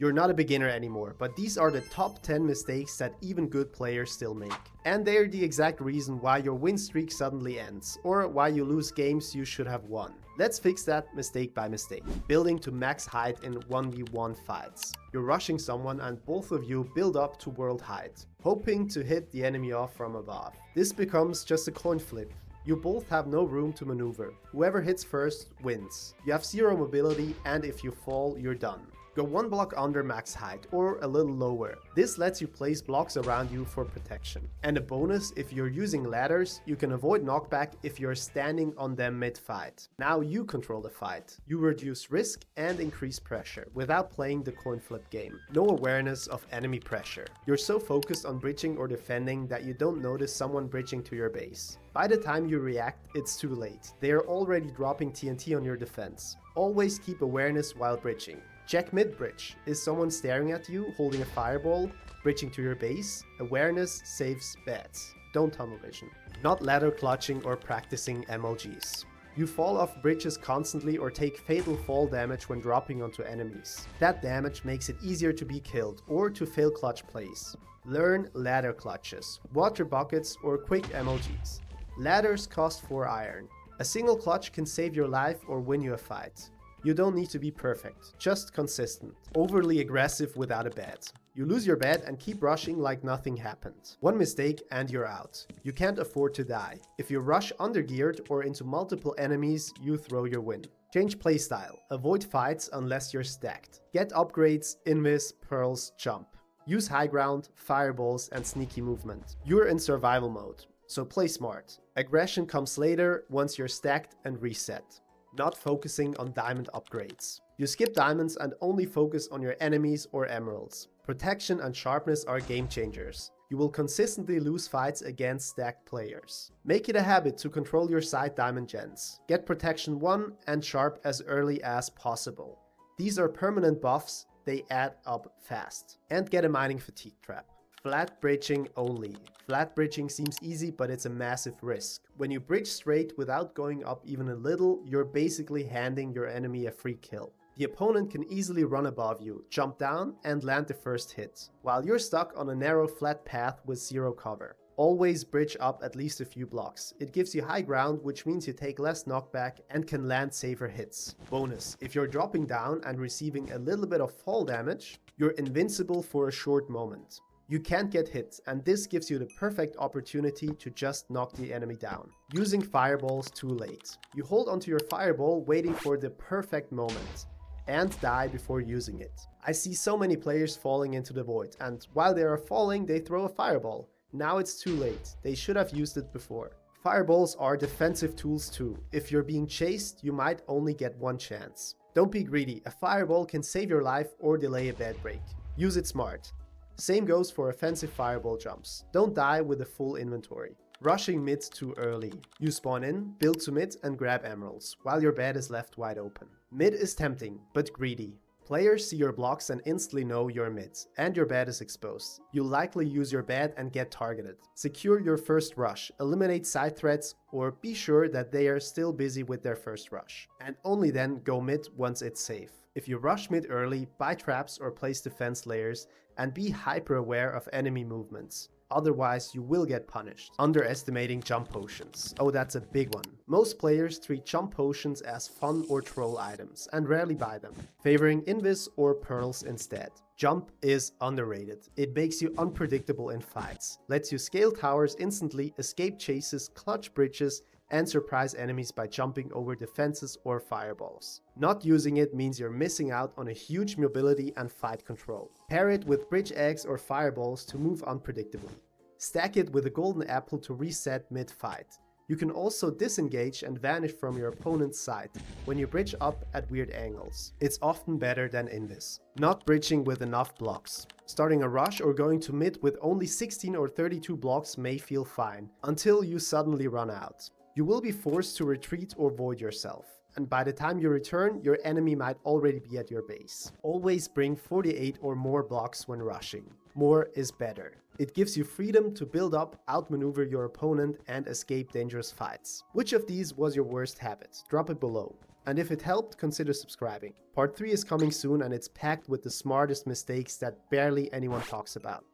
You're not a beginner anymore, but these are the top 10 mistakes that even good players still make. And they're the exact reason why your win streak suddenly ends, or why you lose games you should have won. Let's fix that mistake by mistake. Building to max height in 1v1 fights. You're rushing someone and both of you build up to world height, hoping to hit the enemy off from above. This becomes just a coin flip. You both have no room to maneuver. Whoever hits first wins. You have zero mobility, and if you fall, you're done. Go one block under max height or a little lower. This lets you place blocks around you for protection. And a bonus, if you're using ladders, you can avoid knockback if you're standing on them mid-fight. Now you control the fight. You reduce risk and increase pressure without playing the coin flip game. No awareness of enemy pressure. You're so focused on bridging or defending that you don't notice someone bridging to your base. By the time you react, it's too late. They are already dropping TNT on your defense. Always keep awareness while bridging. Check mid-bridge. Is someone staring at you, holding a fireball, bridging to your base? Awareness saves beds. Don't tunnel vision. Not ladder clutching or practicing MLGs. You fall off bridges constantly or take fatal fall damage when dropping onto enemies. That damage makes it easier to be killed or to fail clutch plays. Learn ladder clutches, water buckets or quick MLGs. Ladders cost 4 iron. A single clutch can save your life or win you a fight. You don't need to be perfect, just consistent. Overly aggressive without a bed. You lose your bed and keep rushing like nothing happened. One mistake and you're out. You can't afford to die. If you rush undergeared or into multiple enemies, you throw your win. Change playstyle. Avoid fights unless you're stacked. Get upgrades, invis, pearls, jump. Use high ground, fireballs and sneaky movement. You're in survival mode, so play smart. Aggression comes later once you're stacked and reset. Not focusing on diamond upgrades. You skip diamonds and only focus on your enemies or emeralds. Protection and sharpness are game changers. You will consistently lose fights against stacked players. Make it a habit to control your side diamond gens. Get protection 1 and sharp as early as possible. These are permanent buffs, they add up fast. And get a mining fatigue trap. Flat bridging only. Flat bridging seems easy, but it's a massive risk. When you bridge straight without going up even a little, you're basically handing your enemy a free kill. The opponent can easily run above you, jump down and land the first hit, while you're stuck on a narrow flat path with zero cover. Always bridge up at least a few blocks. It gives you high ground, which means you take less knockback and can land safer hits. Bonus, if you're dropping down and receiving a little bit of fall damage, you're invincible for a short moment. You can't get hit, and this gives you the perfect opportunity to just knock the enemy down. Using fireballs too late. You hold onto your fireball waiting for the perfect moment and die before using it. I see so many players falling into the void, and while they are falling they throw a fireball. Now it's too late, they should have used it before. Fireballs are defensive tools too. If you're being chased, you might only get one chance. Don't be greedy, a fireball can save your life or delay a bed break. Use it smart. Same goes for offensive fireball jumps. Don't die with a full inventory. Rushing mid too early. You spawn in, build to mid and grab emeralds, while your bed is left wide open. Mid is tempting, but greedy. Players see your blocks and instantly know you're mid, and your bed is exposed. You'll likely use your bed and get targeted. Secure your first rush, eliminate side threats, or be sure that they are still busy with their first rush. And only then go mid once it's safe. If you rush mid early, buy traps or place defense layers, and be hyper aware of enemy movements. Otherwise, you will get punished. Underestimating jump potions. Oh, that's a big one. Most players treat jump potions as fun or troll items and rarely buy them, favoring invis or pearls instead. Jump is underrated. It makes you unpredictable in fights, lets you scale towers instantly, escape chases, clutch bridges, and surprise enemies by jumping over defenses or fireballs. Not using it means you're missing out on a huge mobility and fight control. Pair it with bridge eggs or fireballs to move unpredictably. Stack it with a golden apple to reset mid-fight. You can also disengage and vanish from your opponent's side when you bridge up at weird angles. It's often better than invis. Not bridging with enough blocks. Starting a rush or going to mid with only 16 or 32 blocks may feel fine, until you suddenly run out. You will be forced to retreat or void yourself, and by the time you return, your enemy might already be at your base. Always bring 48 or more blocks when rushing. More is better. It gives you freedom to build up, outmaneuver your opponent, and escape dangerous fights. Which of these was your worst habit? Drop it below. And if it helped, consider subscribing. Part 3 is coming soon and it's packed with the smartest mistakes that barely anyone talks about.